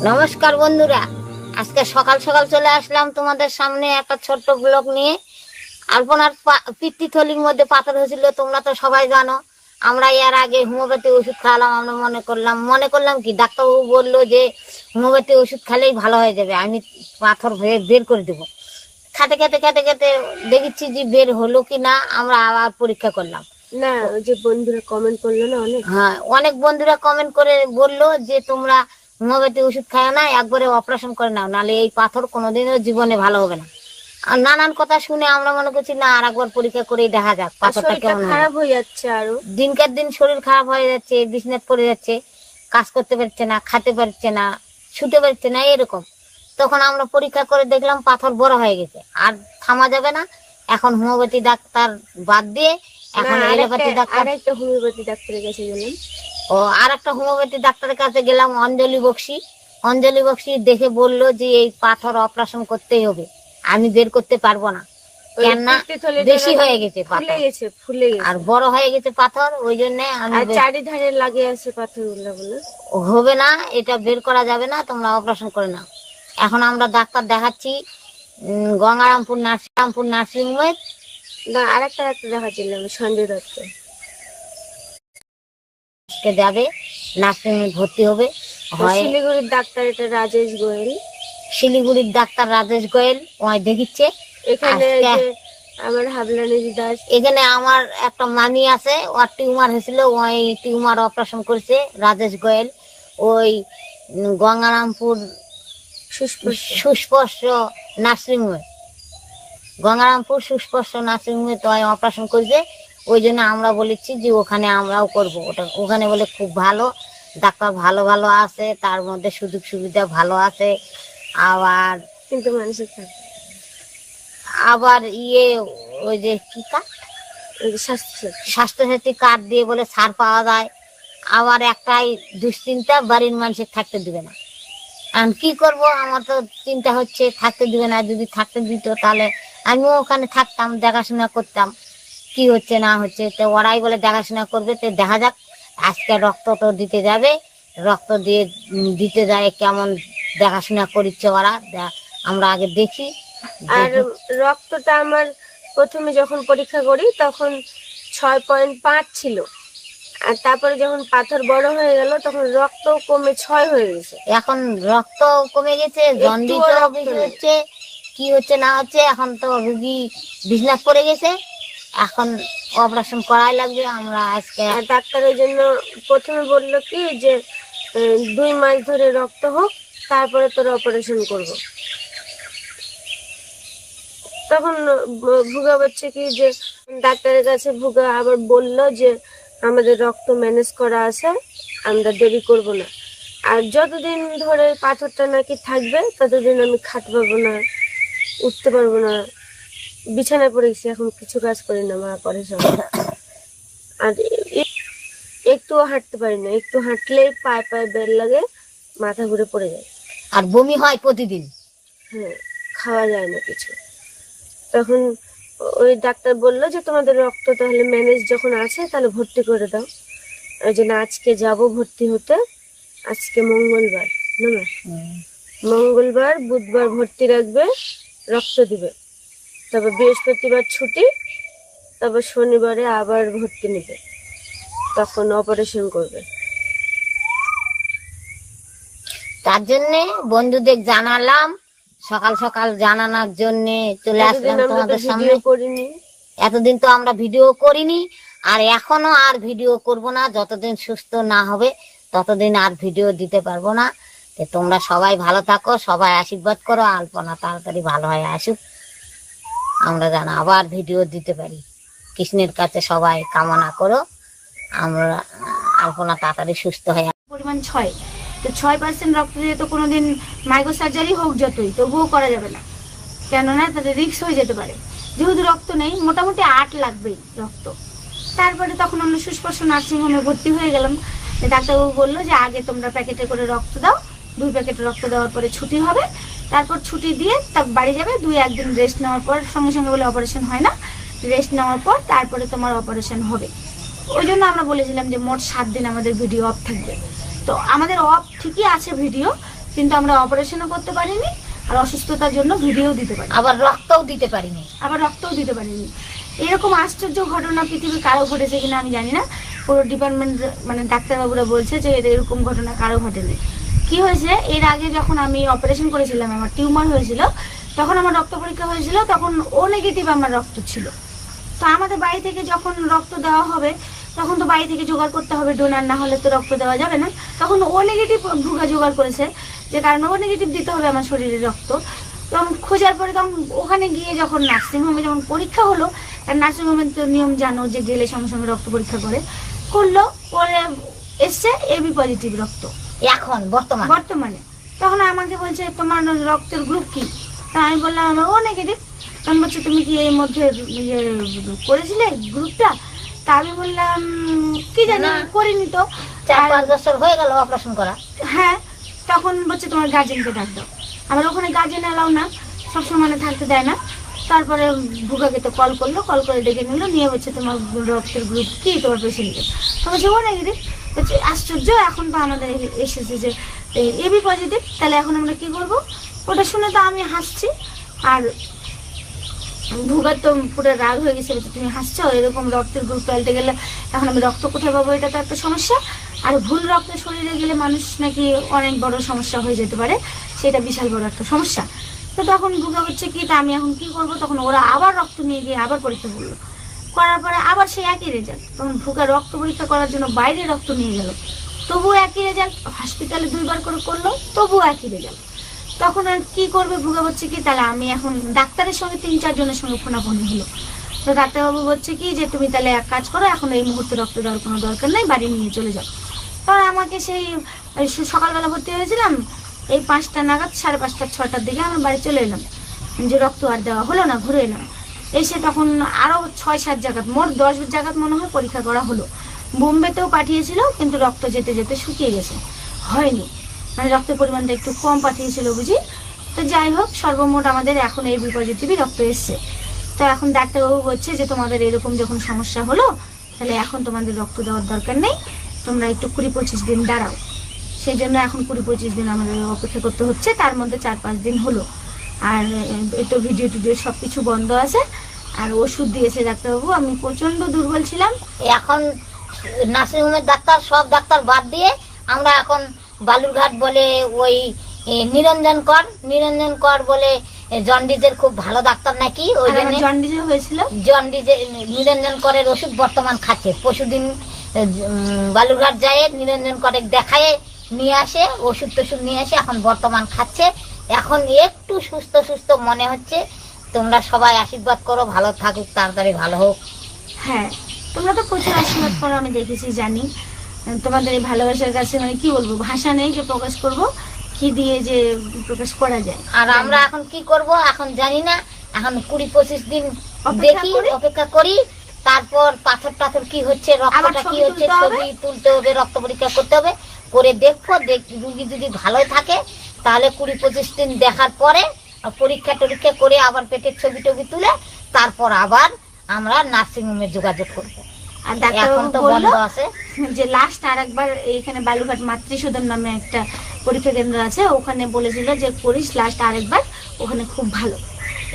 নমস্কার বন্ধুরা, আজকে সকাল সকাল চলে আসলাম তোমাদের সামনে একটা ছোট্ট ব্লগ নিয়ে। আলপনার পিত্তথলির মধ্যে পাথর হয়েছিল, তোমরা তো সবাই জানো। আমরা এর আগে হোমিওপ্যাথি ওষুধ খাওয়ালাম। আমরা মনে করলাম কি ডাক্তারবাবু বললো যে হোমিওপ্যাথি ওষুধ খেলেই ভালো হয়ে যাবে, আমি পাথর বের করে দেবো। খেতে খেতে খেতে খেতে দেখেছি যে বের হলো কি না। আমরা আবার পরীক্ষা করলাম। না, ওই যে বন্ধুরা কমেন্ট করলো না অনেক। হ্যাঁ, অনেক বন্ধুরা কমেন্ট করে বললো যে তোমরা হোমিওপ্যাথি ওষুধ খাও না, একবারে অপারেশন করে নাও, নাহলে এই পাথর কোনোদিনও জীবনে ভালো হবে না। আর নানান কথা শুনে আমরা মনে করছি না, আর একবার পরীক্ষা করেই দেখা যাক পাথরটা কেমন খারাপ হয়ে যাচ্ছে। আরো দিনকার দিন শরীর খারাপ হয়ে যাচ্ছে, বিছনায় পড়ে যাচ্ছে, কাজ করতে পারছে না, খেতে পারছে না, শুতে পারছে না, এরকম। তখন আমরা পরীক্ষা করে দেখলাম পাথর বড় হয়ে গেছে, আর থামা যাবে না। এখন হোমিওপ্যাথি ডাক্তার বাদ দিয়ে এখন এলোপ্যাথি ডাক্তার, আরেকটা হোমিওপ্যাথি ডাক্তারের কাছে গেলাম। ও আর একটা হোমিওপ্যাথি ডাক্তারের কাছে গেলাম, অঞ্জলি বক্সি। অঞ্জলি বক্সি দেখে বললো যে এই পাথর অপারেশন করতেই হবে, আমি বের করতে পারবো না, কেননা বেশি হয়ে গেছে পাথর, ফুলে গেছে আর বড় হয়ে গেছে পাথর। ওই জন্য আমি চারিধারে লাগে আছে পাথরগুলো, বলে হবে না, এটা বের করা যাবে না, তোমরা অপারেশন করে নাও। এখন আমরা ডাক্তার দেখাচ্ছি গঙ্গারামপুর নার্সিংহোমে। না, আরেকটা ডাক্তার দেখাচ্ছিলাম, সঞ্জয় দত্ত। যাবে নার্সিংহোমে ভর্তি হবে। শিলিগুড়ির ডাক্তার এটা রাজেশ গোয়েল। শিলিগুড়ির ডাক্তার রাজেশ গোয়েল ওই দেখিচ্ছে। এখানে আমার হাবলানি দাস, এখানে আমার একটা মামি আছে, ওর টিউমার হয়েছিল, ওই টিউমার অপারেশন করেছে রাজেশ গোয়েল। ওই গঙ্গারামপুর সুস্পর্শ নার্সিংহোমে, গঙ্গারামপুর সুস্পর্শ নার্সিংহোমে তো অপারেশন করেছে। ওই জন্য আমরা বলেছি যে ওখানে আমরাও করবো ওটা। ওখানে বলে খুব ভালো ডাক্তার, ভালো ভালো আছে, তার মধ্যে সুযোগ সুবিধা ভালো আছে। আবার কিন্তু মানুষের আবার ওই যে কি কার্ড, স্বাস্থ্যসাথী কার্ড দিয়ে বলে ছাড় পাওয়া যায়। আবার একটাই দুশ্চিন্তা, বাড়ির মানুষের থাকতে দিবে না। আর কি করব, আমার তো চিন্তা হচ্ছে থাকতে দিবে না। যদি থাকতে দিত তাহলে আমিও ওখানে থাকতাম, দেখাশোনা করতাম কি হচ্ছে না হচ্ছে। তো ওরাই বলে দেখাশোনা করবে, তো দেখা যাক। আজকে রক্ত তো দিতে যাবে, রক্ত দিয়ে দিতে যায় কেমন দেখাশোনা করছে ওরা, আমরা আগে দেখি। আর রক্তটা আমার প্রথমে যখন পরীক্ষা করি তখন 6.5 ছিল, আর তারপরে যখন পাথর বড় হয়ে গেল তখন রক্ত কমে 6 হয়ে গেছে। এখন রক্ত কমে গেছে, জন্ডিস হচ্ছে, কি হচ্ছে না হচ্ছে। এখন তো রুগী বিছনায় পড়ে গেছে, এখন অপারেশন করাই লাগবে। আমরা আজকে ডাক্তারের জন্য প্রথমে বললো কি যে 2 মাস ধরে রক্ত হোক, তারপরে তোর অপারেশন করব। তখন ভুগা বলছে কি যে ডাক্তারের কাছে ভুগা আবার বললো যে আমাদের রক্ত ম্যানেজ করা আছে, আমরা দেরি করব না। আর যতদিন ধরে পাথরটা নাকি থাকবে ততদিন আমি খাটতে পারবো না, উঠতে পারবো না, বিছানায় পড়ে গেছি, এখন কিছু কাজ করি না মা করে সব। আর একটুও হাঁটতে পারি না, একটু হাঁটলেই পায়ে পায়ে বের লাগে, মাথা ঘুরে পড়ে যায়, আর বমি হয় প্রতিদিন। হ্যাঁ, খাওয়া যায় না কিছু। তখন ওই ডাক্তার বললো যে তোমাদের রক্ত তাহলে ম্যানেজ যখন আছে তাহলে ভর্তি করে দাও। ওই জন্য আজকে যাব ভর্তি হতে। আজকে মঙ্গলবার, না মঙ্গলবার বুধবার ভর্তি রাখবে, রক্ত দিবে, তবে বৃহস্পতিবার ছুটি, তবে শনিবারে আবার ভর্তি নেবে, তখন অপারেশন করবে। তার জন্যে বন্ধুদের জানালাম, সকাল সকাল জানানোর জন্য চলে আসলাম তোমাদের সামনে। এতদিন তো আমরা ভিডিও করিনি, আর এখনো আর ভিডিও করব না। যতদিন সুস্থ না হবে ততদিন আর ভিডিও দিতে পারবো না। তো তোমরা সবাই ভালো থাকো, সবাই আশীর্বাদ করো, আলপনা তাড়াতাড়ি ভালো হয়ে আসুক, আমরা যেন আবার ভিডিও দিতে পারি। কৃষ্ণের কাছে সবাই কামনা করো, আমরা আলপনা তাড়াতাড়ি সুস্থ হয়ে। পরিমাণ 6, তো 6% রক্ত দিয়ে তো কোনোদিন মাইক্রো সার্জারি হোক যতই, তবুও করা যাবে না, কেননা তাদের রিস্ক হয়ে যেতে পারে। যেহেতু রক্ত নেই, মোটামুটি 8 লাগবেই রক্ত। তারপরে তখন আমরা সুস্পর্শ নার্সিংহোমে ভর্তি হয়ে গেলাম। ডাক্তারবাবু বললো যে আগে তোমরা প্যাকেটে করে রক্ত দাও, 2 প্যাকেট রক্ত দেওয়ার পরে ছুটি হবে, তারপর ছুটি দিয়ে তারপর বাড়ি যাবে। 2-1 দিন রেস্ট নেওয়ার পর, সঙ্গে সঙ্গে বলে অপারেশন হয় না, রেস্ট নেওয়ার পর তারপরে তোমার অপারেশন হবে। ওই জন্য আমরা বলেছিলাম যে মোট 7 দিন আমাদের ভিডিও অফ থাকবে। তো আমাদের অফ ঠিকই আছে ভিডিও, কিন্তু আমরা অপারেশনও করতে পারিনি, আর অসুস্থতার জন্য ভিডিও দিতে পারি, আবার রক্তও দিতে পারিনি। এরকম আশ্চর্য ঘটনা পৃথিবীর কারো ঘটেছে কিনা আমি জানি না। পুরো ডিপার্টমেন্ট মানে ডাক্তারবাবুরা বলছে যে এরকম ঘটনা কারো ঘটেনি। কি হয়েছে, এর আগে যখন আমি অপারেশন করেছিলাম, আমার টিউমার হয়েছিল, তখন আমার রক্ত পরীক্ষা হয়েছিল, তখন ও নেগেটিভ আমার রক্ত ছিল। তো আমাদের বাড়ি থেকে যখন রক্ত দেওয়া হবে, তখন তো বাড়ি থেকে জোগাড় করতে হবে, ডোনার না হলে তো রক্ত দেওয়া যাবে না। তখন ও নেগেটিভ ভুগা জোগাড় করেছে, যে কারণে ও নেগেটিভ দিতে হবে আমার শরীরে রক্ত। তখন খোঁজার পরে তখন ওখানে গিয়ে যখন নার্সিংহোমে যখন পরীক্ষা হলো, আর নার্সিংহোমের তো নিয়ম জানো যে গেলে সঙ্গে সঙ্গে রক্ত পরীক্ষা করলো, পরে এসছে এবি পজিটিভ রক্ত এখন বর্তমানে। তখন আমাকে বলছে তোমার রক্তের গ্রুপ কি? তা আমি বললাম আমার ও নেগেটিভ। তখন বলছে তুমি কি এর মধ্যে করেছিলে গ্রুপটা? তা আমি বললাম কি জানি, করিনি তো। 4-5 বছর হয়ে গেল অপারেশন করা। হ্যাঁ, তখন বলছে তোমার গার্জেনকে ডাক দাও। আমার ওখানে গার্জেন এলাও না, সবসময় মানে থাকতে দেয় না। তারপরে ভুগাকে তো কল করে ডেকে নিল, নিয়ে বলছে তোমার রক্তের গ্রুপ কি, তোমার পেশেন্টের? তোমার যে ও নেগেটিভ। বলছে আশ্চর্য, এখন তো আমাদের এসেছে যে এবি পজিটিভ, তাহলে এখন আমরা কি করবো? ওটা শুনে তো আমি হাসছি, আর ভুগার তো পুরো রাগ হয়ে গেছে। তুমি হাসছো, এরকম রক্তের গ্রুপ পাল্টে গেলে এখন আমি রক্ত কোথায় পাবো? এটা তো একটা সমস্যা। আর ভুল রক্ত শরীরে গেলে মানুষ নাকি অনেক বড় সমস্যা হয়ে যেতে পারে, সেটা বিশাল বড় একটা সমস্যা। তো তখন ভুগা হচ্ছে কি, তা আমি এখন কি করবো? তখন ওরা আবার রক্ত নিয়ে গিয়ে আবার পরীক্ষা করলো, করার পরে আবার সেই একই রেজাল্ট। তখন ভুগা রক্ত পরীক্ষা করার জন্য বাইরে রক্ত নিয়ে গেল, তবুও একই রেজাল্ট। হসপিটালে 2 বার করে করলো, তবুও একই রেজাল্ট। তখন আর কি করবে? ভুগা বলছে কি, তাহলে আমি এখন ডাক্তারের সঙ্গে 3-4 জনের সঙ্গে ফোনাফোনি হলো। তো ডাক্তারবাবু বলছে কি যে তুমি তাহলে এক কাজ করো, এখন এই মুহূর্তে রক্ত দেওয়ার কোনো দরকার নেই, বাড়ি নিয়ে চলে যাও। তখন আমাকে সেই সকালবেলা ভর্তি হয়েছিলাম, এই 5টা নাগাদ, 5:30 6টার দিকে আমার বাড়ি চলে এলাম, যে রক্ত আর দেওয়া হলো না। ঘুরে এলাম, এসে তখন আরো 6-7 জায়গা, মোট 10 জায়গা মনে হয় পরীক্ষা করা হলো। বোম্বেতেও পাঠিয়েছিল, কিন্তু রক্ত যেতে যেতে শুকিয়ে গেছে, হয়নি, মানে রক্তের পরিমাণটা একটু কম পাঠিয়েছিল বুঝি। তো যাই হোক, সর্বমোট আমাদের এখন এই বি পজিটিভই রক্ত এসছে। তো এখন ডাক্তারবাবু বলছে যে তোমাদের এরকম যখন সমস্যা হলো, তাহলে এখন তোমাদের রক্ত দেওয়ার দরকার নেই, তোমরা একটু 20-25 দিন দাঁড়াও। সেই জন্য এখন 20-25 দিন আমাদের অপেক্ষা করতে হচ্ছে। তার মধ্যে 4-5 দিন হলো, আর একটু ভিডিও টিডিও সবকিছু বন্ধ আছে। আর ওষুধ দিয়েছে ডাক্তারবাবু, আমি প্রচন্ড দুর্বল ছিলাম। এখন নার্সিংহোমের ডাক্তার, সব ডাক্তার বাদ দিয়ে আমরা এখন বালুরঘাট বলে ওই নিরঞ্জন কর বলে জন্ডিসের খুব ভালো ডাক্তার নাকি, ওই জন্য জন্ডিসে হয়েছিল, জন্ডিসে নিরঞ্জন করের ওষুধ বর্তমান খাচ্ছে। পরশুদিন বালুরঘাট যায় নিরঞ্জন করে দেখায় নিয়ে আসে, ওষুধ টষুধ নিয়ে আসে, এখন বর্তমান খাচ্ছে। এখন একটু সুস্থ মনে হচ্ছে। তোমরা সবাই আশীর্বাদ করো, ভালো থাকুক, তাড়াতাড়ি ভালো হোক। হ্যাঁ, তোমরা তো প্রচুর আশীর্বাদ করো, আমি দেখেছি, জানি। তোমাদের এই ভালোবাসার কাছে মানে কি বলবো, ভাষা নেই যে প্রকাশ করব, কি দিয়ে যে প্রকাশ করা যায়। আর আমরা এখন কি করব এখন জানি না, এখন 20-25 দিন দেখি, অপেক্ষা করি। তারপর পাথর কি হচ্ছে, রক্তটা কি হচ্ছে, ছবি তুলতে হবে, রক্ত পরীক্ষা করতে হবে, করে দেখবো। রুগী যদি ভালো থাকে তাহলে 20-25 দিন দেখার পরে পরীক্ষা টরীক্ষা করে আবার পেটের ছবি টবি তুলে তারপর আবার আমরা নার্সিংহোমে যোগাযোগ করবো। আর ডাক্তারবাবু বললো যে লাস্ট আরেকবার এইখানে বালুঘাট মাতৃসদন নামে একটা পরীক্ষা কেন্দ্র আছে, ওখানে বলেছিল যে করিস লাস্ট আরেকবার, ওখানে খুব ভালো।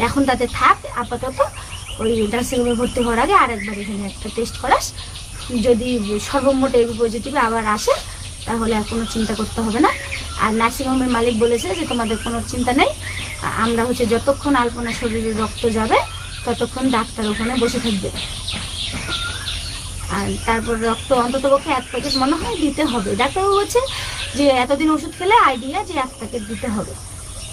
এখন তাতে থাক আপাতত, ওই নার্সিংহোমে ভর্তি হওয়ার আগে আরেকবার এখানে একটা টেস্ট করাস। যদি সর্বমোট এবি পজিটিভ আবার আসে তাহলে আর কোনো চিন্তা করতে হবে না। আর নার্সিংহোমের মালিক বলেছে যে তোমাদের কোনো চিন্তা নেই, আমরা হচ্ছে যতক্ষণ আলপনা শরীরে রক্ত যাবে ততক্ষণ ডাক্তার ওখানে বসে থাকবে। আর তারপর রক্ত অন্তত পক্ষে 1 প্যাকেট মনে হয় দিতে হবে। ডাক্তারবাবু বলছে যে এতদিন ওষুধ খেলে আইডিয়া যে 1 প্যাকেট দিতে হবে।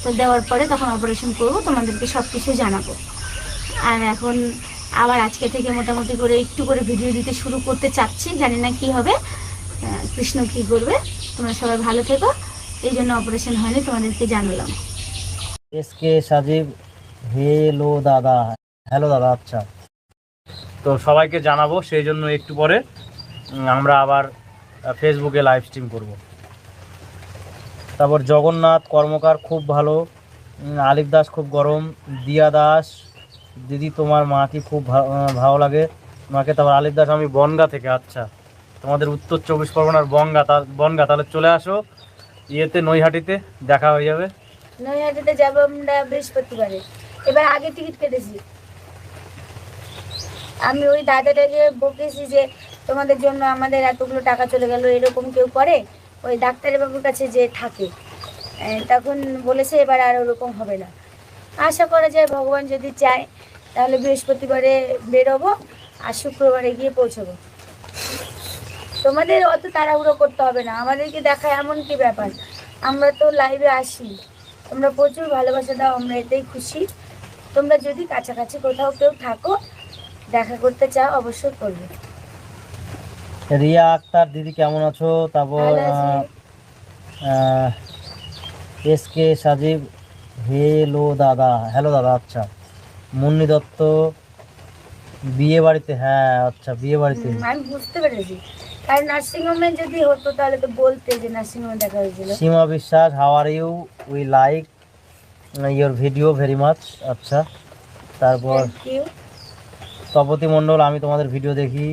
তো দেওয়ার পরে তখন অপারেশন করবো, তোমাদেরকে সব কিছু জানাবো। আর এখন আবার আজকে থেকে মোটামুটি করে একটু করে ভিডিও দিতে শুরু করতে চাচ্ছি, জানি না কি হবে, কৃষ্ণ কি করবে। তোমরা সবাই ভালো থেকো, এই জন্য অপারেশন হয়নি, তোমাদেরকে জানালাম। এসকে সাজিব, হ্যালো দাদা। আচ্ছা, তো সবাইকে জানাবো, সেই জন্য একটু পরে আমরা আবার ফেসবুকে লাইভ স্ট্রিম করব। তারপর জগন্নাথ কর্মকার খুব ভালো, আলিফ দাস খুব গরম, দিয়া দাস দিদি তোমার মাকে খুব ভালো লাগে মাকে। তারপর আলিফ দাস আমি বনগা থেকে। আচ্ছা, তোমাদের উত্তর 24 পরগনার বনগা, তাহলে চলে আসো, ইয়েতে নৈহাটিতে দেখা হয়ে যাবে। নৈহাটিতে যাবো আমরা বৃহস্পতিবারে। এবার আগে টিকিট কেটেছি। আমি ওই দাদাটাকে বকেছি যে তোমাদের জন্য আমাদের এতগুলো টাকা চলে গেল, এরকম কেউ করে? ওই ডাক্তারের বাবুর কাছে যে থাকে, তখন বলেছে এবার আর ওরকম হবে না। আশা করা যায় ভগবান যদি চায় তাহলে বৃহস্পতিবারে বেরোবো আর শুক্রবারে গিয়ে পৌঁছবো। তোমাদের অত তাড়াহুড়ো করতে হবে না, আমাদেরকে দেখা এমন কি ব্যাপার, আমরা তো লাইভে আসি, তোমরা প্রচুর ভালোবাসা দাও, আমরা এতেই খুশি। তোমরা যদি কাছাকাছি কোথাও কেউ থাকো, দেখা করতে চাও, অবশ্যই করবে। রিয়া আক্তার দিদি কেমন আছো? তারপর ভালো আছি। এসকে সাজিব হেলো দাদা, হ্যালো দাদা। আচ্ছা, মুন্নি দত্ত বিয়ে বাড়িতে, হ্যাঁ আচ্ছা বিয়ে বাড়িতে। আমি বুঝতে পেরেছি, কারণ নার্সিংহোমে যদি হতো তাহলে তো বলতে যে নার্সিংহোমে দেখা হয়েছিল। Sima Biswas, how are you, we like your video very much. আচ্ছা, তারপর Thank you. তপতি মণ্ডল, আমি তোমাদের ভিডিও দেখি।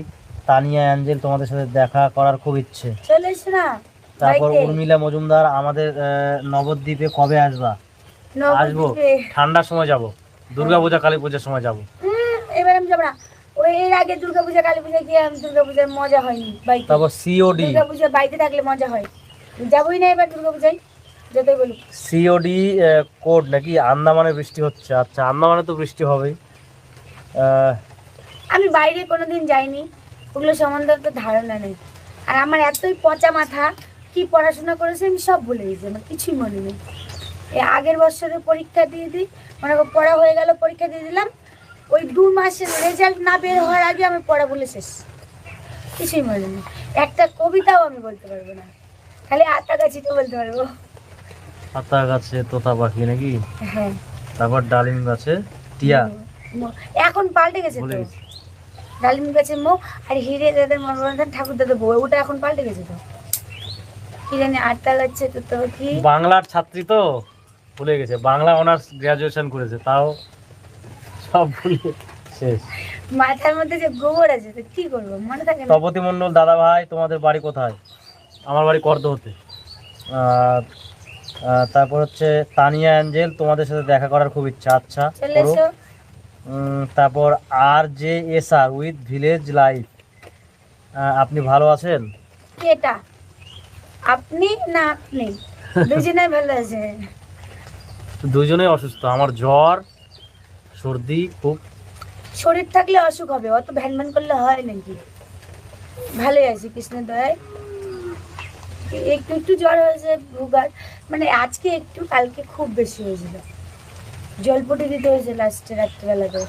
তানিয়া অ্যাঞ্জেল, তোমাদের সাথে দেখা করার খুব ইচ্ছে। চলে এসো না তারপর বাড়িতে। উর্মিলা মজুমদার, আমাদের নবদ্বীপে কবে আসবা? আসবো, নবদ্বীপে। ঠান্ডার সময় যাব, দুর্গাপূজা কালী পূজার সময় যাব। এবার আমি যাবো না, ওই এর আগে দুর্গাপূজা কালী পূজা গিয়ে আমি দুর্গাপূজার মজা হয়নি বাড়িতে। তারপর সিওডি, দুর্গাপূজা বাড়িতে থাকলে মজা হয়, যাবোই না এবার দুর্গাপূজায়, যতই বলুক। সিওডি কোড নাকি আন্দামানে বৃষ্টি হচ্ছে। আচ্ছা, আন্দামানে তো বৃষ্টি হবেই। আমি বাইরে কোনোদিন যাইনি, ওগুলো সম্বন্ধে তো ধারণা নেই। আর আমার এতই পচা মাথা, কি পড়াশোনা করেছে আমি সব ভুলে গেছি, আমার কিছুই মনে নেই। এই আগের বছরের পরীক্ষা দিয়ে দিই, মনে করো পড়া হয়ে গেল, পরীক্ষা দিয়ে দিলাম, ওই 2 মাসের রেজাল্ট না বের হওয়ার আগে আমি পড়া বলে শেষ, কিছুই মনে নেই। একটা কবিতাও আমি বলতে পারবো না, খালি আতা গাছিটা বলতে পারবো। পাতা গাছে তোতা পাখি নাকি? হ্যাঁ, তারপর ডালিম গাছে টিয়া, এখন পাল্টে গেছে ভুলে তো। গেছি। ডালিম গাছে মো, আর হিরে দাদের মনোরঞ্জন ঠাকুর দাদের বউ, ওটা এখন পাল্টে গেছে তো। কি জানি আটটা লাগছে তো, তো কি বাংলার ছাত্রী তো ভুলে গেছে, বাংলা অনার্স গ্রাজুয়েশন করেছে, তাও সব ভুলে শেষ। মাথার মধ্যে যে গোবর আছে তো কি করবো, মনে থাকে না। তপতি মণ্ডল, দাদা ভাই তোমাদের বাড়ি কোথায়? আমার বাড়ি করদহতে। তারপর হচ্ছে তানিয়া অ্যাঞ্জেল, তোমাদের সাথে দেখা করার খুব ইচ্ছা। আচ্ছা, চলে করো। এসো। তারপর আর J S R with village life, আপনি ভালো আছেন? কেটা আপনি না আপনি দুজনে ভালো আছে। দুজনেই অসুস্থ, আমার জ্বর সর্দি খুব। শরীর থাকলে অসুখ হবে, অত ভ্যান ভ্যান করলে হয় নাকি? ভালোই আছে কৃষ্ণের দয়ায়। একটু একটু জ্বর হয়েছে, ভুগার মানে আজকে একটু, কালকে খুব বেশি হয়েছিল, জলপটি দিতে হয়েছে লাস্টে রাত্রিবেলাতে।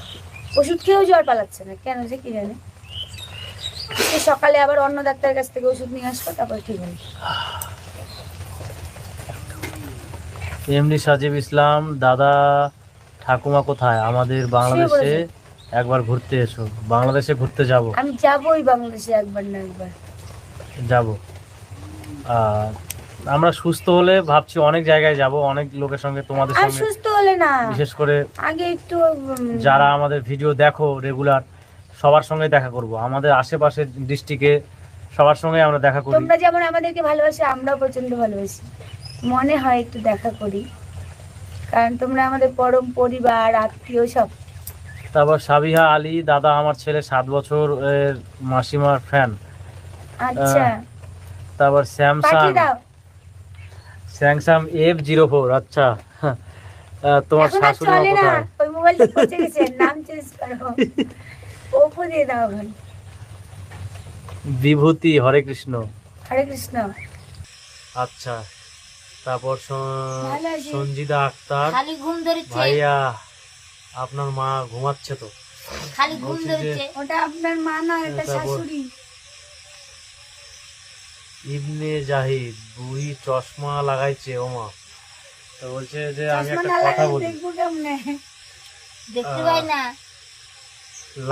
ওষুধ খেয়েও জ্বর পালাচ্ছে না, কেন যে কি জানে। আজকে সকালে আবার অন্য ডাক্তারের কাছ থেকে ওষুধ নিয়ে আসবো, তারপর ঠিক হবে। এমডি সাজিব ইসলাম, দাদা ঠাকুমা কোথায়? আমাদের বাংলাদেশে একবার ঘুরতে এসো। বাংলাদেশে ঘুরতে যাব, আমি যাবোই বাংলাদেশে একবার না একবার। যাব। আর আমরা সুস্থ হলে ভাবছি অনেক জায়গায় যাব, অনেক লোকের সঙ্গে, তোমাদের আর সঙ্গে, সুস্থ হলে না, বিশেষ করে আগে একটু যারা আমাদের ভিডিও দেখো রেগুলার, সবার সঙ্গে দেখা করব। আমাদের আশেপাশের ডিস্ট্রিক্টে সবার সঙ্গে আমরা দেখা করি। তোমরা যেমন আমাদেরকে ভালোবাসো, আমরাও প্রচন্ড ভালোবাসি, মনে হয় একটু দেখা করি, কারণ তোমরা আমাদের পরম পরিবার, আত্মীয় সব। তারপর সাবিহা আলী, দাদা আমার ছেলে 7 বছর এর মাসিমার ফ্যান। আচ্ছা, তারপর স্যামসাং, পাঠিয়ে দাও। Samsung F04। আচ্ছা, তোমার এখন আর শাশুড়ি মা চলে না, কোথায়? ওই মোবাইলটা পচে গেছে, নাম চেঞ্জ করো, ওপো দিয়ে দাও এখন। বিভূতি, হরে কৃষ্ণ। হরে কৃষ্ণ। আচ্ছা, তারপর ভালো আছি। সঞ্জিদা আক্তার, খালি ঘুম ধরেছে, ভাইয়া আপনার মা ঘুমাচ্ছে তো? খালি ঘুম বলছি যে- ধরেছে। ওটা আপনার মা না, এটা তারপর- শাশুড়ি। ইবনে জাহিদ, বুড়ি চশমা লাগাইছে ওমা। তো বলছে যে আমি চশমা একটা না কথা লাগালে বলি, দেখবো কেমনে? দেখতে পাই না।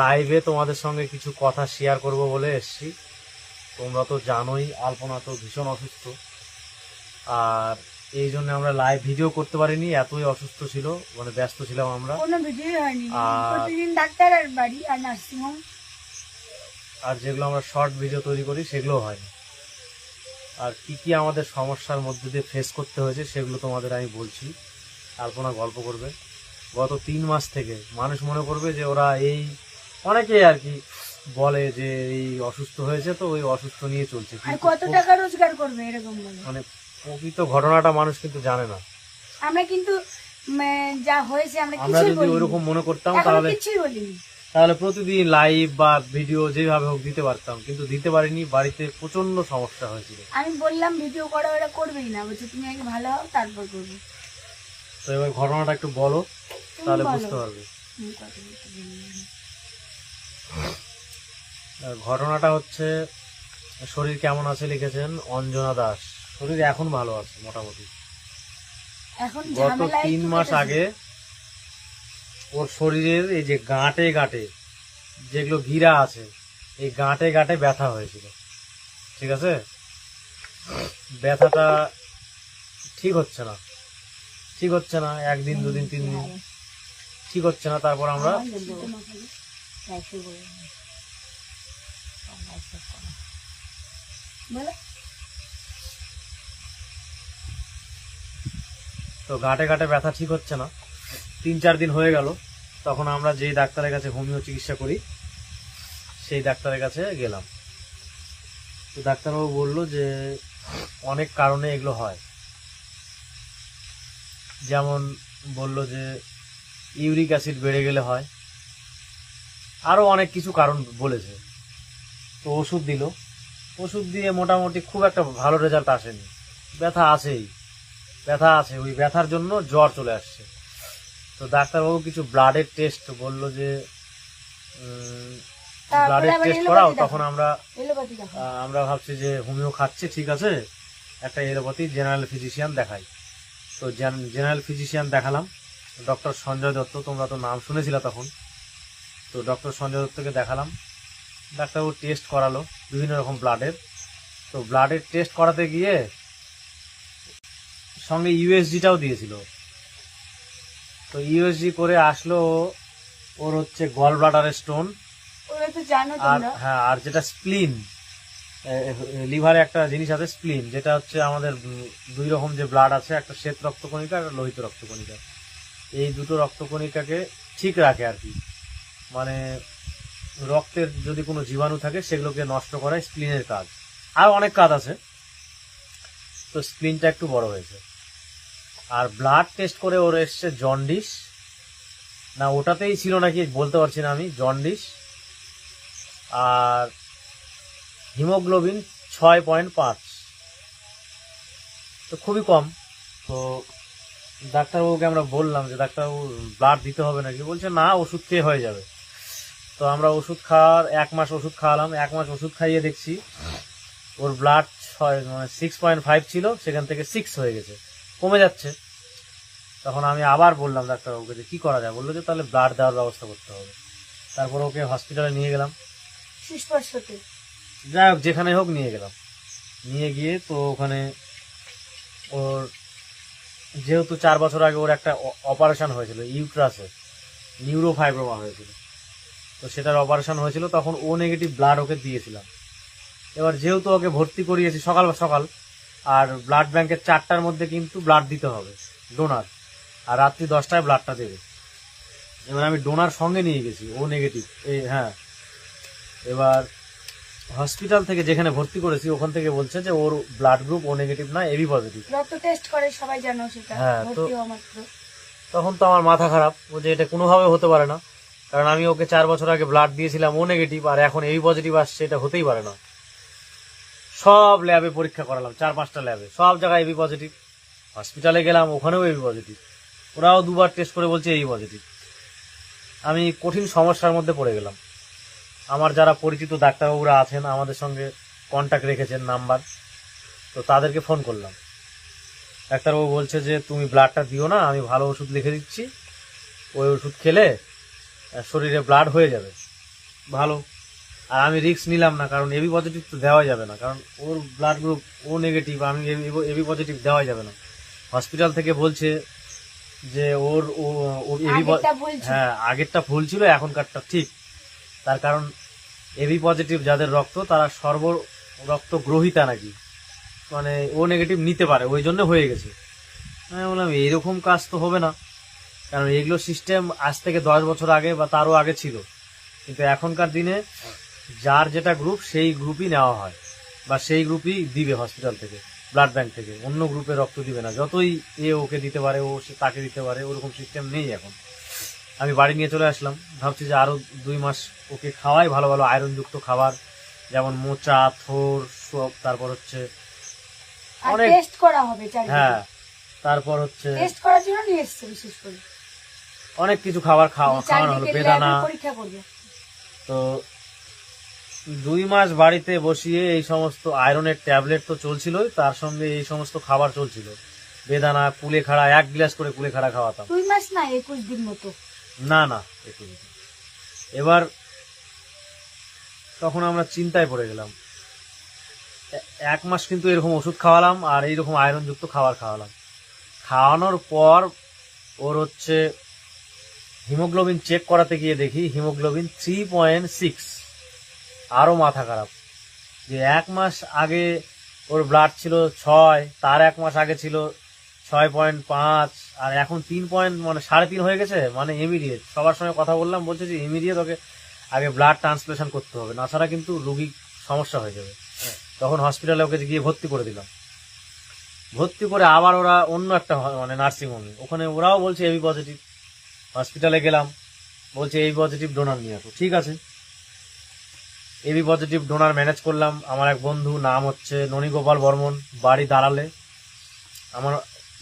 লাইভে তোমাদের সঙ্গে কিছু কথা শেয়ার করব বলে এসেছি। তোমরা তো জানোই আলপনা তো ভীষণ অসুস্থ, আর এই জন্য আমরা লাইভ ভিডিও করতে পারিনি, এতই অসুস্থ ছিল, মানে ব্যস্ত ছিলাম আমরা। কোনো ভিডিও হয়নি, আর- প্রতিদিন ডাক্তার আর বাড়ি আর নার্সিংহোম। আর যেগুলো আমরা শর্ট ভিডিও তৈরি করি সেগুলো হয়নি। আর কি কি আমাদের সমস্যার মধ্যে দিয়ে ফেস করতে হয়েছে সেগুলো তোমাদের আমি বলছি। আলপনা গল্প করবে। গত 3 মাস থেকে মানুষ মনে করবে যে ওরা এই অনেকে আর কি বলে যে এই অসুস্থ হয়েছে তো ওই অসুস্থ নিয়ে চলছে, আর কিন্তু কত টাকা রোজগার করবে এরকম বলে। মানে প্রকৃত ঘটনাটা মানুষ কিন্তু জানে না। আমরা কিন্তু যা হয়েছে আমরা আমরা কিছুই যদি বলিনি, ওইরকম মনে করতাম এখনো তাহলে কিছুই বলিনি। প্রতিদিন লাইভ বা ভিডিও যেভাবে হোক দিতে পারতাম, কিন্তু দিতে পারিনি। বাড়িতে প্রচন্ড সমস্যা হয়েছিল। আমি বললাম ভিডিও করা ওরা করবেই না, বলছে তুমি আগে ভালো হও তারপর করবো। তো এবার ঘটনাটা একটু বলো, তাহলে বলো। বুঝতে পারবে। কথা বলতে বললাম। ঘটনাটা হচ্ছে, শরীর কেমন আছে লিখেছেন অঞ্জনা দাস। শরীর এখন ভালো আছে মোটামুটি। এখন গত ঝামেলা 3 একটু মাস কেটেছে। আগে ওর শরীরের এই যে গাঁটে গাঁটে যেগুলো গিরা আছে, এই গাঁটে গাঁটে ব্যথা হয়েছিল। ঠিক আছে, ব্যথাটা ঠিক হচ্ছে না, ঠিক হচ্ছে না, 1 দিন 2 দিন 3 দিন ঠিক হচ্ছে না। তারপর আমরা বলো। তো গাঁটে গাঁটে ব্যথা ঠিক হচ্ছে না, 3-4 দিন হয়ে গেল। তখন আমরা যেই ডাক্তারের কাছে হোমিও চিকিৎসা করি সেই ডাক্তারের কাছে গেলাম। তো ডাক্তারবাবু বললো যে অনেক কারণে এগুলো হয়। যেমন বললো যে ইউরিক অ্যাসিড বেড়ে গেলে হয়, আরো অনেক কিছু কারণ বলেছে। তো ওষুধ দিল, ওষুধ দিয়ে মোটামুটি খুব একটা ভালো রেজাল্ট আসেনি। ব্যথা আছেই, ব্যথা আছে, ওই ব্যথার জন্য জ্বর চলে আসছে। তো ডাক্তারবাবু কিছু ব্লাডের টেস্ট বললো যে ব্লাডের আবার টেস্ট এলোপ্যাথি করাও। দেখাও। তখন এলোপ্যাথি দেখো। আমরা ভাবছি যে হোমিও খাচ্ছি, ঠিক আছে, একটা এলোপ্যাথি জেনারেল ফিজিশিয়ান দেখাই। তো জেনারেল ফিজিশিয়ান দেখালাম, ডক্টর সঞ্জয় দত্ত, তোমরা তো নাম শুনেছিলে তখন। তো ডক্টর সঞ্জয় দত্তকে দেখালাম, ডাক্তারবাবু টেস্ট করালো বিভিন্ন রকম ব্লাডের। তো ব্লাডের টেস্ট করাতে গিয়ে সঙ্গে ইউএসজিটাও দিয়েছিল। তো ইউএসজি করে আসলো ওর হচ্ছে গল ব্লাডারের স্টোন, ওরা তো জানো আর তোমরা। হ্যাঁ, আর যেটা স্প্লিন, লিভারে একটা জিনিস আছে স্প্লিন, যেটা হচ্ছে আমাদের 2 রকম যে ব্লাড আছে, একটা শ্বেত রক্তকণিকা আর লোহিত রক্তকণিকা। এই দুটো রক্তকণিকাকে ঠিক রাখে আর কি, মানে রক্তের যদি কোনো জীবাণু থাকে সেগুলোকে নষ্ট করা স্প্লিনের কাজ। আর অনেক কাজ আছে, তো স্প্লিনটা একটু বড় হয়েছে। আর ব্লাড টেস্ট করে ওর এসছে জন্ডিস, না ওটাতেই ছিল নাকি বলতে পারছি না আমি, জন্ডিস। আর হিমোগ্লোবিন 6.5, তো খুবই কম। তো ডাক্তারবাবুকে আমরা বললাম যে ডাক্তারবাবু ব্লাড দিতে হবে নাকি, বলছে না ওষুধ খেয়ে হয়ে যাবে। তো আমরা ওষুধ খাওয়ার 1 মাস ওষুধ খাওয়ালাম। 1 মাস ওষুধ খাইয়ে দেখছি ওর ব্লাড 6.5 ছিল, সেখান থেকে 6 হয়ে গেছে, কমে যাচ্ছে। তখন আমি আবার বললাম ডাক্তারবাবুকে যে কি করা যায়, বললো যে তাহলে ব্লাড দেওয়ার ব্যবস্থা করতে হবে। তারপর ওকে হসপিটালে নিয়ে গেলাম, সুস্পষ্টতে যাই হোক যেখানে হোক নিয়ে গেলাম। নিয়ে গিয়ে তো ওখানে ওর যেহেতু 4 বছর আগে ওর একটা অপারেশন হয়েছিল ইউট্রাসে, নিউরোফাইব্রোমা হয়েছিল, তো সেটার অপারেশন হয়েছিল। তখন ও নেগেটিভ ব্লাড ওকে দিয়েছিলাম। এবার যেহেতু ওকে ভর্তি করিয়েছি সকাল সকাল, আর ব্লাড ব্যাংকের 4টার মধ্যে কিন্তু ব্লাড দিতে হবে ডোনার, আর রাত্রি 10টায় ব্লাডটা দেবে। এবার আমি ডোনার সঙ্গে নিয়ে গেছি, ও নেগেটিভ। হ্যাঁ, এবার হসপিটাল থেকে যেখানে ভর্তি করেছি ওখান থেকে বলছে যে ওর ব্লাড গ্রুপ ও নেগেটিভ না, এবি পজিটিভ। রক্ত টেস্ট করে সবাই জানো সেটা, হ্যাঁ, তো ভর্তি হওয়া মাত্র। তখন তো আমার মাথা খারাপ, ও যে এটা কোনোভাবে হতে পারে না, কারণ আমি ওকে 4 বছর আগে ব্লাড দিয়েছিলাম ও নেগেটিভ, আর এখন এবি পজিটিভ আসছে, এটা হতেই পারে না। সব ল্যাবে পরীক্ষা করালাম, 4-5টা ল্যাবে, সব জায়গায় এবি পজিটিভ। হসপিটালে গেলাম, ওখানেও এবি পজিটিভ। ওরাও 2বার টেস্ট করে বলছে এবি পজিটিভ। আমি কঠিন সমস্যার মধ্যে পড়ে গেলাম। আমার যারা পরিচিত ডাক্তারবাবুরা আছেন, আমাদের সঙ্গে কন্ট্যাক্ট রেখেছেন নাম্বার, তো তাদেরকে ফোন করলাম। ডাক্তারবাবু বলছে যে তুমি ব্লাডটা দিও না, আমি ভালো ওষুধ লিখে দিচ্ছি, ওই ওষুধ খেলে শরীরে ব্লাড হয়ে যাবে ভালো। আর আমি রিস্ক নিলাম না, কারণ এবি পজিটিভ তো দেওয়া যাবে না, কারণ ওর ব্লাড গ্রুপ ও নেগেটিভ, আমি এবি পজিটিভ দেওয়া যাবে না। হসপিটাল থেকে বলছে যে ওর এবি, আগেরটা ভুল ছিল। হ্যাঁ আগেরটা ভুল ছিল, এখনকারটা ঠিক। তার কারণ এবি পজিটিভ যাদের রক্ত, তারা রক্ত গ্রহিতা নাকি, মানে ও নেগেটিভ নিতে পারে, ওই জন্য হয়ে গেছে। আমি বললাম এইরকম কাজ তো হবে না, কারণ এগুলো সিস্টেম আজ থেকে 10 বছর আগে বা তারও আগে ছিল, কিন্তু এখনকার দিনে যার যেটা গ্রুপ সেই গ্রুপই নেওয়া হয় বা সেই গ্রুপই দিবে হসপিটাল থেকে, ব্লাড ব্যাংক থেকে, অন্য গ্রুপে রক্ত দিবে না। যতই এ ওকে দিতে পারে, ও সে তাকে দিতে পারে, ওরকম সিস্টেম নেই এখন। আমি বাড়ি নিয়ে চলে আসলাম, ভাবছি যে আরো 2 মাস ওকে খাওয়াই, ভালো ভালো আয়রনযুক্ত খাবার, যেমন মোচা, থোর, সব, তারপর হচ্ছে আর অনেক, টেস্ট করা হবে হ্যাঁ, তারপর হচ্ছে টেস্ট করার জন্য নিয়ে এসেছে বিশেষ করে অনেক কিছু খাবার খাওয়ানো হলো, বেদানা। পরীক্ষা করবে। তো 2 মাস বাড়িতে বসিয়ে এই সমস্ত আয়রনের ট্যাবলেট তো চলছিলই, তার সঙ্গে এই সমস্ত খাবার চলছিল, বেদানা, কুলেখাড়া, 1 গ্লাস করে কুলেখাড়া খাওয়াতাম। 2 মাস না 21 দিন মতো। না না, এবার তখন আমরা চিন্তায় পড়ে গেলাম। 1 মাস কিন্তু এরকম ওষুধ খাওয়ালাম আর এইরকম আয়রনযুক্ত খাবার খাওয়ালাম। খাওয়ানোর পর ওর হচ্ছে হিমোগ্লোবিন চেক করাতে গিয়ে দেখি হিমোগ্লোবিন 3.6। আরো মাথা খারাপ যে 1 মাস আগে ওর ব্লাড ছিল 6, তার 1 মাস আগে ছিল 6.5, আর এখন 3 মানে 3.5 হয়ে গেছে, মানে ইমিডিয়েট। সবার সঙ্গে কথা বললাম, বলছে যে ইমিডিয়েট ওকে আগে ব্লাড ট্রান্সপ্লেশন করতে হবে, না ছাড়া কিন্তু রোগী সমস্যা হয়ে যাবে। তখন হসপিটালে ওকে গিয়ে ভর্তি করে দিলাম। ভর্তি করে আবার ওরা অন্য একটা মানে নার্সিং হোমে, ওখানে ওরাও বলছে এবি পজিটিভ। হসপিটালে গেলাম, বলছে এবি পজিটিভ ডোনার নিয়ে আসো। ঠিক আছে, এবি পজিটিভ ডোনার ম্যানেজ করলাম। আমার এক বন্ধু, নাম হচ্ছে ননীগোপাল বর্মন, বাড়ি দাঁড়ালে, আমার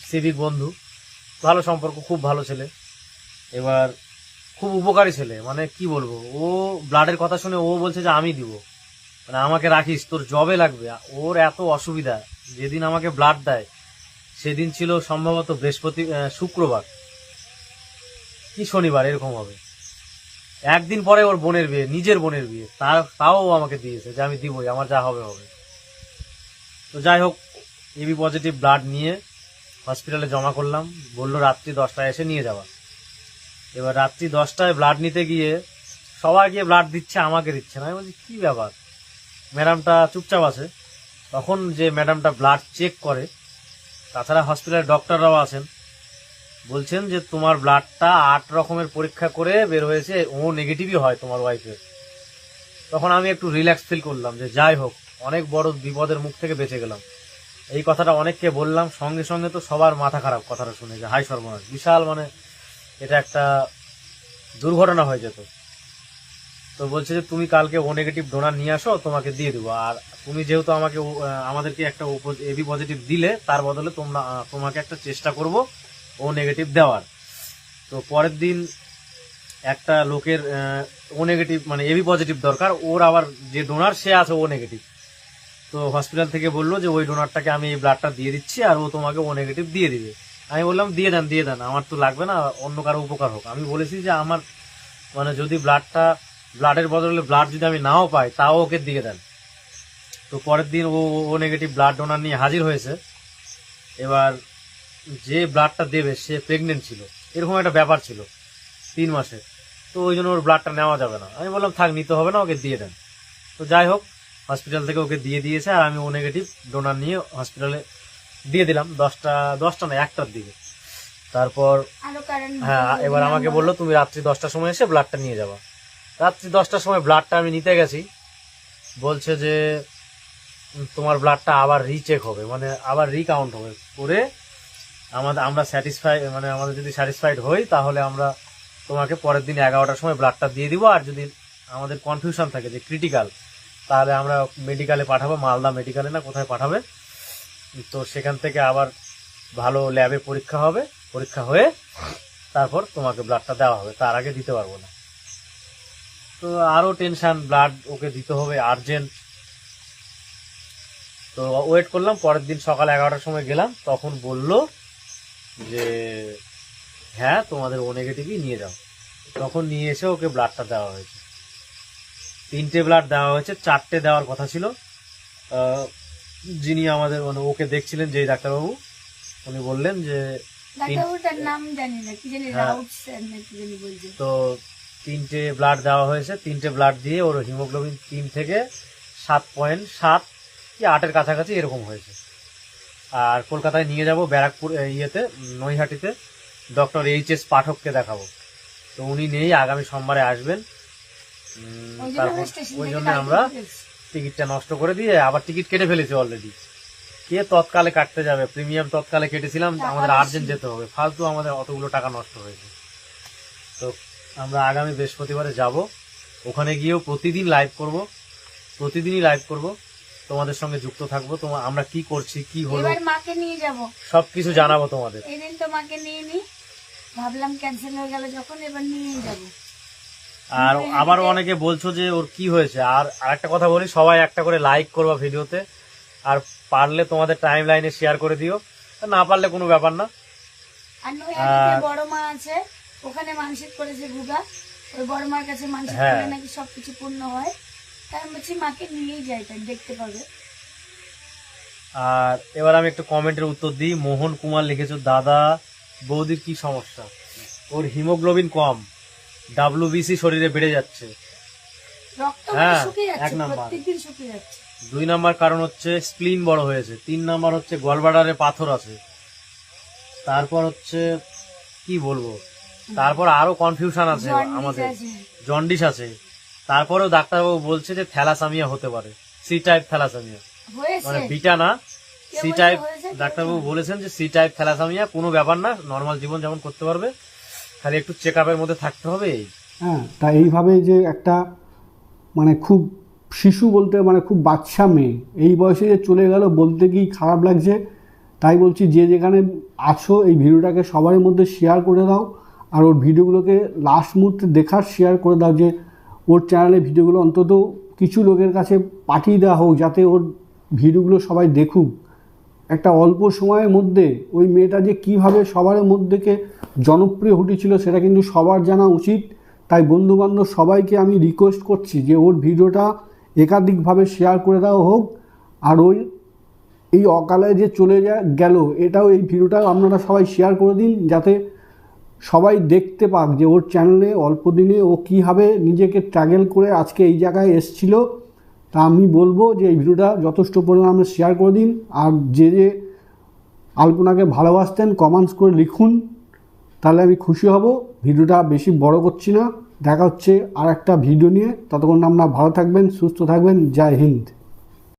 সিভিক বন্ধু, ভালো সম্পর্ক, খুব ভালো ছেলে। এবার খুব উপকারী ছেলে, মানে কি বলবো, ও ব্লাডের কথা শুনে ও বলছে যে আমি দিব, মানে আমাকে রাখিস, তোর জবে লাগবে। ওর এত অসুবিধা, যেদিন আমাকে ব্লাড দেয় সেদিন ছিল সম্ভবত শুক্রবার কি শনিবার এরকম হবে। একদিন পরে ওর বোনের বিয়ে, নিজের বোনের বিয়ে, তাও ও আমাকে দিয়েছে যে আমি দিবই, আমার যা হবে হবে। তো যাই হোক, এবি পজিটিভ ব্লাড নিয়ে হসপিটালে জমা করলাম, বললো রাত্রি 10টায় এসে নিয়ে যাওয়া। এবার রাত্রি 10টায় ব্লাড নিতে গিয়ে সবাই গিয়ে ব্লাড দিচ্ছে, আমাকে দিচ্ছে না। আমি বলছি কি ব্যাপার, ম্যাডামটা চুপচাপ আছে। তখন যে ম্যাডামটা ব্লাড চেক করে, তাছাড়া হসপিটালের ডক্টররাও আছেন, বলছেন যে তোমার ব্লাডটা 8 রকমের পরীক্ষা করে বের হয়েছে, ও নেগেটিভই হয় তোমার ওয়াইফের। তখন আমি একটু রিল্যাক্স ফিল করলাম যে যাই হোক, অনেক বড় বিপদের মুখ থেকে বেঁচে গেলাম। এই কথাটা অনেককে বললাম, সঙ্গে সঙ্গে তো সবার মাথা খারাপ কথাটা শুনে, যে হাই সর্বনাশ, বিশাল, মানে এটা একটা দুর্ঘটনা হয়ে যেত। তো বলছে যে তুমি কালকে ও নেগেটিভ ডোনার নিয়ে আসো, তোমাকে দিয়ে দেবো, আর তুমি যেহেতু আমাদেরকে একটা এবি পজিটিভ দিলে, তার বদলে তোমাকে একটা চেষ্টা করব ও নেগেটিভ দেওয়ার। তো পরের দিন একটা লোকের ও নেগেটিভ মানে এবি পজিটিভ দরকার, ওর আবার যে ডোনার সে আছে ও নেগেটিভ। তো হসপিটাল থেকে বললো যে ওই ডোনারটাকে আমি এই ব্লাডটা দিয়ে দিচ্ছি, আর ও তোমাকে ও নেগেটিভ দিয়ে দিবে। আমি বললাম দিয়ে দেন, আমার তো লাগবে না, অন্য কারো উপকার হোক। আমি বলেছি যে আমার মানে যদি ব্লাডের বদলে ব্লাড যদি আমি নাও পাই, তাও ওকে দিয়ে দেন। তো পরের দিন ও নেগেটিভ ব্লাড ডোনার নিয়ে হাজির হয়েছে। এবার যে ব্লাডটা দেবে সে প্রেগনেন্ট ছিল, এরকম একটা ব্যাপার ছিল 3 মাসে। তো ওই জন্য ওর ব্লাডটা নেওয়া যাবে না। আমি বললাম থাক, নিতে হবে না, ওকে দিয়ে দেন। তো যাই হোক, হসপিটাল থেকে ওকে দিয়ে দিয়েছে, আর আমি ও নেগেটিভ ডোনার নিয়ে হসপিটালে দিয়ে দিলাম 10টা না 1টার দিকে। তারপর হ্যাঁ, এবার আমাকে বললো তুমি রাত্রি 10টার সময় এসে ব্লাডটা নিয়ে যাবা। রাত্রি 10টার সময় ব্লাডটা আমি নিতে গেছি, বলছে যে তোমার ব্লাডটা আবার রিচেক হবে, মানে আবার রিকাউন্ট হবে করে আমরা স্যাটিসফাই, মানে আমাদের যদি স্যাটিসফাইড হই তাহলে আমরা তোমাকে পরের দিন 11টার সময় ব্লাডটা দিয়ে দিব, আর যদি আমাদের কনফিউশন থাকে যে ক্রিটিক্যাল, তাহলে আমরা মেডিকেলে পাঠাবো, মালদা মেডিকেলে না কোথায় পাঠাবে। তো সেখান থেকে আবার ভালো ল্যাবে পরীক্ষা হবে, পরীক্ষা হয়ে তারপর তোমাকে ব্লাডটা দেওয়া হবে, তার আগে দিতে পারবো না। তো আরো টেনশন, ব্লাড ওকে দিতে হবে আর্জেন্ট। তো ওয়েট করলাম, পরের দিন সকাল 11টার সময় গেলাম, তখন বললো যে হ্যাঁ তোমাদের ও নেগেটিভই নিয়ে যাও। তখন নিয়ে এসে ওকে ব্লাডটা দেওয়া হয়েছে। 3টে ব্লাড দেওয়া হয়েছে, 4টে দেওয়ার কথা ছিল। যিনি আমাদের মানে ওকে দেখছিলেন, যেই ডাক্তারবাবু, উনি বললেন যে তো 3টে ব্লাড দেওয়া হয়েছে। 3টে ব্লাড দিয়ে ওর হিমোগ্লোবিন 3 থেকে 7.7 কি 8-এর কাছাকাছি এরকম হয়েছে। আর কলকাতায় নিয়ে যাব ব্যারাকপুর ইয়েতে নৈহাটিতে ডক্টর এইচ.এস. পাঠককে দেখাবো। তো উনি নেই, আগামী সোমবারে আসবেন। তারপর ওই জন্য আমরা টিকিটটা নষ্ট করে দিয়ে আবার টিকিট কেটে ফেলেছি অলরেডি। কে তৎকালে কাটতে যাবে, প্রিমিয়াম তৎকালে কেটেছিলাম, আমাদের আর্জেন্ট যেতে হবে, ফালতু আমাদের অতগুলো টাকা নষ্ট হয়েছে। তো আমরা আগামী বৃহস্পতিবারে যাব, ওখানে গিয়েও প্রতিদিন লাইভ করব, প্রতিদিনই লাইভ করব, তোমাদের সঙ্গে যুক্ত থাকবো। আমরা কি করছি, কি হলো, এবার মাকে নিয়ে যাব, সবকিছু জানাবো তোমাদের। এই দিন তো মাকে নিয়ে নি, ভাবলাম ক্যান্সেল হয়ে গেল যখন, এবার নিয়ে যাব। আর আবারও অনেকে বলছো যে ওর কি হয়েছে। আর আরেকটা কথা বলি, সবাই একটা করে লাইক করবা ভিডিওতে, আর পারলে তোমাদের টাইম লাইনে শেয়ার করে দিও, না পারলে কোনো ব্যাপার না। আর নৈহাটিতে বড় মা আছে, ওখানে মানসিক করেছে ভুগা, ওই বড় মার কাছে মানসিক করলে নাকি সবকিছু পূর্ণ হয়। তাই আমি বলছি মাকে নিয়েই যাই, তাই দেখতে পাবে। আর এবার আমি একটা কমেন্টের উত্তর দিই। মোহন কুমার লিখেছো, দাদা বৌদির কি সমস্যা? ওর হিমোগ্লোবিন কম, WBC শরীরে বেড়ে যাচ্ছে। রক্ত হ্যাঁ, শুকিয়ে এক যাচ্ছে, নাম্বার। প্রত্যেকদিন শুকিয়ে যাচ্ছে। 2 নাম্বার কারণ হচ্ছে স্প্লিন বড় হয়েছে। 3 নাম্বার হচ্ছে গলব্লাডারে পাথর আছে। তারপর হচ্ছে কি বলবো, তারপর আরো কনফিউশন আছে জন্ডিস আমাদের, আছে। জন্ডিস আছে। তারপরেও ডাক্তারবাবু বলছে যে থ্যালাসামিয়া হতে পারে, সি টাইপ থ্যালাসামিয়া, হয়েছে মানে বিটা না, কেউ সি বলছে টাইপ। হয়েছে, কেউ ডাক্তারবাবু বলছে বলেছেন যে সি টাইপ থ্যালাসামিয়া কোনো ব্যাপার না, নর্মাল জীবন যেমন করতে পারবে, খালি একটু চেক আপের মধ্যে থাকতে হবে। হ্যাঁ, তা এইভাবে যে একটা মানে খুব শিশু বলতে মানে খুব বাচ্চা মেয়ে এই বয়সে যে চলে গেল, বলতে কি খারাপ লাগছে। তাই বলছি, যে যেখানে আছো এই ভিডিওটাকে সবার মধ্যে শেয়ার করে দাও, আর ওর ভিডিওগুলোকে লাস্ট মুহূর্তে দেখার শেয়ার করে দাও, যে ওর চ্যানেলে ভিডিওগুলো অন্তত কিছু লোকের কাছে পাঠিয়ে দেওয়া হোক, যাতে ওর ভিডিওগুলো সবাই দেখুক। একটা অল্প সময়ের মধ্যে ওই মেয়েটা যে কীভাবে সবার মধ্যেকে জনপ্রিয় হয়েছিল সেটা কিন্তু সবার জানা উচিত। তাই বন্ধুবান্ধব সবাইকে আমি রিকোয়েস্ট করছি যে ওর ভিডিওটা একাধিকভাবে শেয়ার করে দেওয়া হোক, আর ওই এই অকালে যে চলে গেল এটাও, এই ভিডিওটাও আপনারা সবাই শেয়ার করে দিন, যাতে সবাই দেখতে পাক যে ওর চ্যানেলে অল্প দিনে ও কীভাবে নিজেকে ট্র্যাগল করে আজকে এই জায়গায় এসেছিল। তা আমি বলবো যে এই ভিডিওটা যথেষ্ট পরিমাণে শেয়ার করে দিন, আর যে যে আলপনাকে ভালোবাসতেন কমেন্টস করে লিখুন, তাহলে আমি খুশি হব। ভিডিওটা বেশি বড় করছি না, দেখা হচ্ছে আর একটা ভিডিও নিয়ে। ততক্ষণ আপনারা ভালো থাকবেন, সুস্থ থাকবেন। জয় হিন্দ।